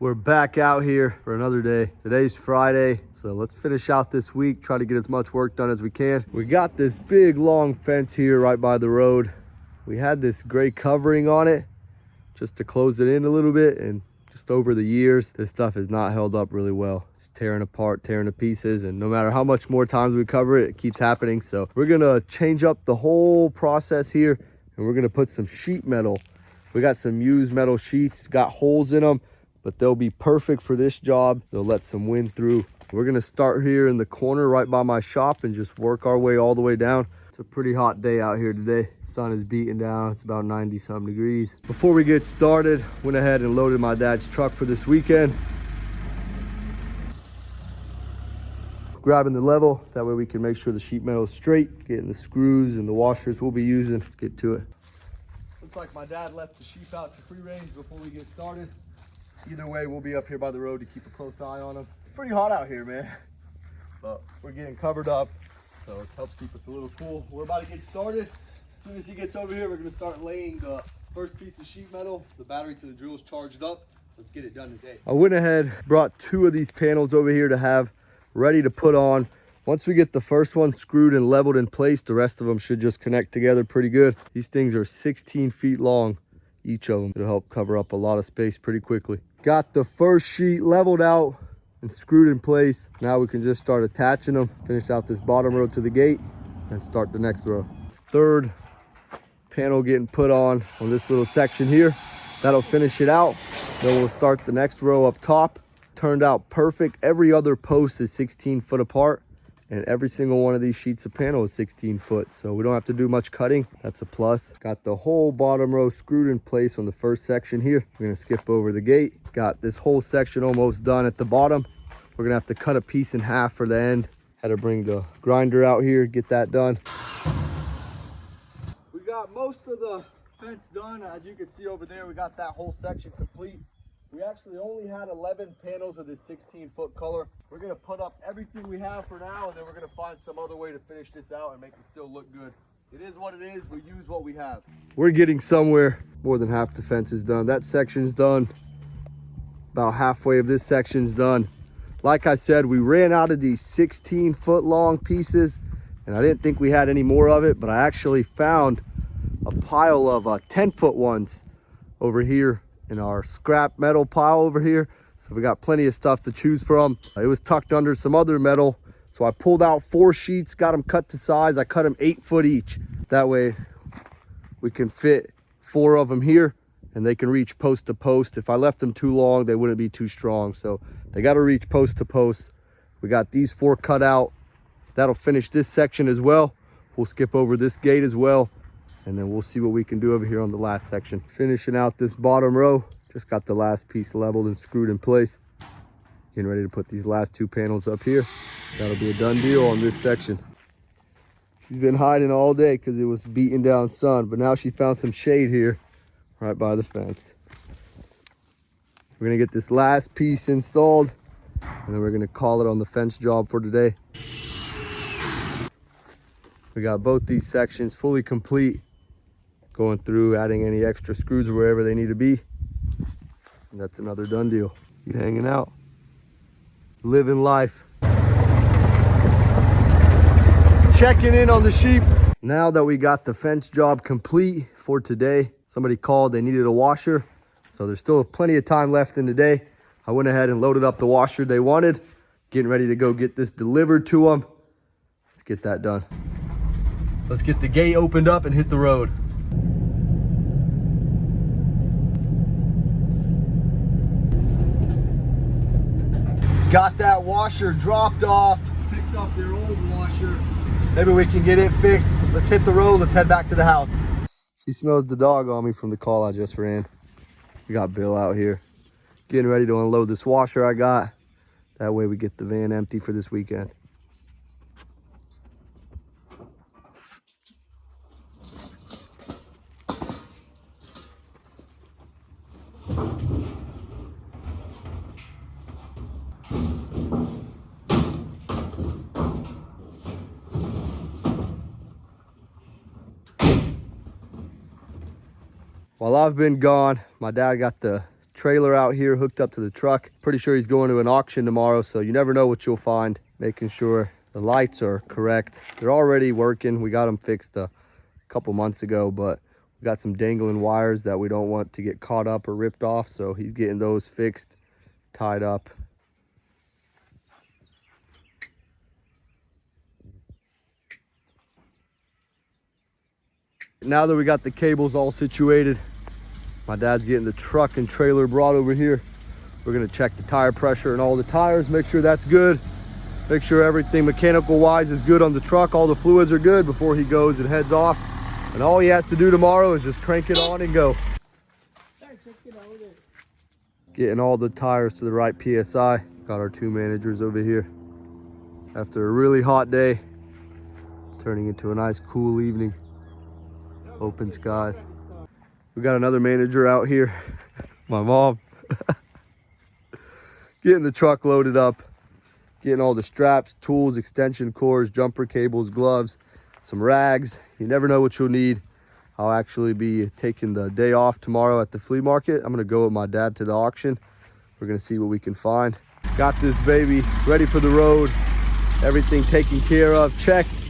We're back out here for another day. Today's Friday, so let's finish out this week, try to get as much work done as we can. We got this big long fence here right by the road. We had this gray covering on it just to close it in a little bit, and just over the years, this stuff has not held up really well. It's tearing apart, tearing to pieces, and no matter how much more times we cover it, it keeps happening. So we're gonna change up the whole process here, and we're gonna put some sheet metal. We got some used metal sheets, got holes in them, but they'll be perfect for this job. They'll let some wind through. We're gonna start here in the corner right by my shop and just work our way all the way down. It's a pretty hot day out here today. Sun is beating down. It's about 90-some degrees. Before we get started, went ahead and loaded my dad's truck for this weekend. Grabbing the level, that way we can make sure the sheet metal is straight, getting the screws and the washers we'll be using. Let's get to it. Looks like my dad left the sheep out to free range before we get started. Either way, we'll be up here by the road to keep a close eye on them. It's pretty hot out here, man, but we're getting covered up, so it helps keep us a little cool. We're about to get started. As soon as he gets over here, we're gonna start laying the first piece of sheet metal. The battery to the drill is charged up. Let's get it done today. I went ahead, brought 2 of these panels over here to have ready to put on. Once we get the first one screwed and leveled in place, the rest of them should just connect together pretty good. These things are 16 feet long, each of them. It'll help cover up a lot of space pretty quickly. Got the first sheet leveled out and screwed in place. Now we can just start attaching them, finish out this bottom row to the gate, and start the next row. Third panel getting put on this little section here. That'll finish it out. Then we'll start the next row up top. Turned out perfect. Every other post is 16 foot apart, and every single one of these sheets of panel is 16 foot. So we don't have to do much cutting. That's a plus. Got the whole bottom row screwed in place on the first section here. We're gonna skip over the gate. Got this whole section almost done at the bottom. We're gonna have to cut a piece in half for the end. Had to bring the grinder out here, get that done. We got most of the fence done. As you can see over there, we got that whole section complete. We actually only had 11 panels of this 16-foot color. We're gonna put up everything we have for now, and then we're gonna find some other way to finish this out and make it still look good. It is what it is. We use what we have. We're getting somewhere. More than half the fence is done. That section's done. About halfway of this section's done. Like I said, we ran out of these 16-foot long pieces, and I didn't think we had any more of it, but I actually found a pile of 10-foot ones over here in our scrap metal pile over here. So we got plenty of stuff to choose from. It was tucked under some other metal, so I pulled out 4 sheets, got them cut to size. I cut them 8 foot each. That way we can fit 4 of them here, and they can reach post to post. If I left them too long, they wouldn't be too strong. So they got to reach post to post. We got these 4 cut out. That'll finish this section as well. We'll skip over this gate as well, and then we'll see what we can do over here on the last section. Finishing out this bottom row. Just got the last piece leveled and screwed in place. Getting ready to put these last 2 panels up here. That'll be a done deal on this section. She's been hiding all day because it was beating down sun, but now she found some shade here right by the fence. We're gonna get this last piece installed, and then we're gonna call it on the fence job for today. We got both these sections fully complete. Going through, adding any extra screws wherever they need to be. And that's another done deal. You hanging out, living life. Checking in on the sheep. Now that we got the fence job complete for today, somebody called, they needed a washer. So there's still plenty of time left in the day. I went ahead and loaded up the washer they wanted. Getting ready to go get this delivered to them. Let's get that done. Let's get the gate opened up and hit the road. Got that washer dropped off. Picked up their old washer. Maybe we can get it fixed. Let's hit the road. Let's head back to the house. She smells the dog on me from the call I just ran. We got Bill out here. Getting ready to unload this washer I got. That way we get the van empty for this weekend. While I've been gone, my dad got the trailer out here hooked up to the truck. Pretty sure he's going to an auction tomorrow, so you never know what you'll find. Making sure the lights are correct. They're already working. We got them fixed a couple months ago, but we got some dangling wires that we don't want to get caught up or ripped off, so he's getting those fixed, tied up. Now that we got the cables all situated, my dad's getting the truck and trailer brought over here. We're gonna check the tire pressure and all the tires, make sure that's good. Make sure everything mechanical wise is good on the truck. All the fluids are good before he goes and heads off. And all he has to do tomorrow is just crank it on and go. Getting all the tires to the right PSI. Got our two managers over here. After a really hot day, turning into a nice cool evening. Open skies. We got another manager out here, my mom. Getting the truck loaded up, getting all the straps, tools, extension cords, jumper cables, gloves, some rags. You never know what you'll need. I'll actually be taking the day off tomorrow at the flea market. I'm gonna go with my dad to the auction. We're gonna see what we can find. Got this baby ready for the road. Everything taken care of, checked.